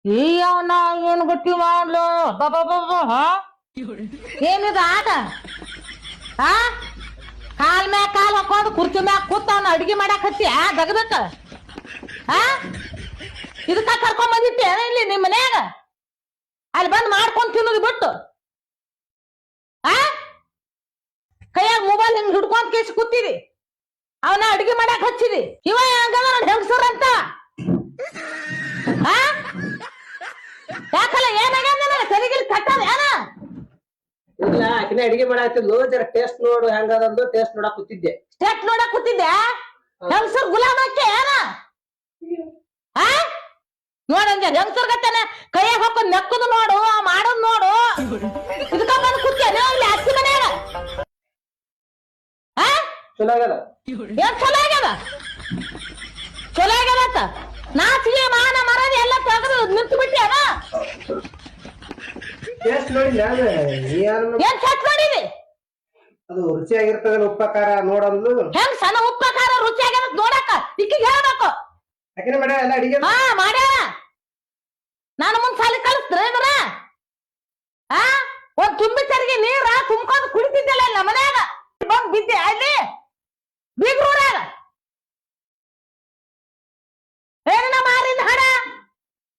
ಅವನ ಏನ್ ಗಟ್ಟಿ ಮಾಡ್ಲು ಹಾ ಏನಿದ ಆಟ ಹಾ ಕಾಲ್ ಮ್ಯಾಗ ಕಾಲ್ ಹಾಕೊಂಡು ಕುರ್ಚಿ ಮ್ಯಾಗ ಕೂತ ಅವ್ನ ಅಡ್ಗಿ ಮಾಡಾಕ್ ಹಚ್ಚಿ ದಗದಕ್ಕ ಹಾ ಇದಕ್ಕ ಕರ್ಕೊಂಡ್ ಬಂದಿಟ್ಟೆ ಇಲ್ಲಿ ನಿಮ್ ಮನ್ಯಾಗ ಅಲ್ಲಿ ಬಂದ್ ಮಾಡ್ಕೊಂಡ್ ತಿನ್ನೋದು ಬಿಟ್ಟು ಆ ಕೈಯಾಗ ಮೊಬೈಲ್ ಹಿಂಗ್ ಹಿಡ್ಕೊಂಡ್ ಕೇಸಿ ಕೂತಿದಿ ಅವನ ಅಡ್ಗೆ ಮಾಡಾಕ್ ಹಚ್ಚಿದಿ ಇವ ಹಂಗದ ಹೆಂಗಸರ್ ಅಂತ ಆ ಯಾಕಲ್ಲ ಏನಾಗ್ಯದ ಸರಿಗಿಲ್ ಕಟ್ಟದ ಏನ ಇಲ್ಲ ಆಕಿನ ಅಡಿಗೆ ಮಾಡಾಕ್ತಿದ್ಲು ಜರ ಟೇಸ್ಟ್ ನೋಡು ಹೆಂಗದಂದು ಟೇಸ್ಟ್ ನೋಡಕ್ ಕೂತಿದ್ದೆ ಸ್ಟೇಟ್ ನೋಡಕ್ ಕೂತಿದ್ದೆ ಹೆಂಗಸರ್ ಗುಲಾಮ್ ಹಾಕಿ ಏನ ಆ ನೋಡಂಜ ಹೆಂಗಸರ್ ಗತ್ತನೆ ಕೈಯಾಗ ಹಾಕೊಂಡ್ ನೆಕ್ಕದು ನೋಡು ಮಾಡೋದ್ ನೋಡು ಇದಕ್ಕ ಬಂದ್ ಕೂತೇನೆ ಇಲ್ಲಿ ಅತ್ತಿ ಮನ್ಯಾಗ ಆ ಚಲೋ ಆಗ್ಯದ ಏನ್ ಚಲೋ ಆಗ್ಯದ ಚಲೋ ಆಗ್ಯದ ಅಂತ ನಾಚಿಗೆ ಮಾನ ಮರದಿ ಎಲ್ಲ ತೆಗೆದು ನಿಂತು ಬಿಟ್ಟೇನ ಟೇಸ್ಟ್ ನೋಡಿ ಏನ್ ಚೆಕ್ ಮಾಡಿದಿ ಅದು ರುಚಿಯಾಗಿರ್ತದಲ್ಲ ಉಪ್ಪ ಖಾರ ನೋಡಂದ್ಲು ಹೆಂಗ್ ಸಣ್ಣ ಉಪ್ಪ ಖಾರ ರುಚಿ ಆಗ್ಯದ ನೋಡಕ್ಕ ಇಕ್ಕಿಗೆ ಹೇಳ್ಬೇಕು ಆಕಿನ ಮಾಡ್ಯಾಳ ಎಲ್ಲ ಅಡಿಗೆ ಹಾ ಮಾಡ್ಯಾರ ನಾನು ಮುಂದ್ ಸಾಲಿ ಕಳಿಸ್ತ್ರ ಇದ್ರ ಆ ಒಂದ್ ತುಂಬಿ ಚರಿಗೆ ನೀರ ತುಂಬ್ಕೊಂಡು ಕುಡಿತಿದ್ದಲ್ಲ ನಮ್ಮ ಮನ್ಯಾಗ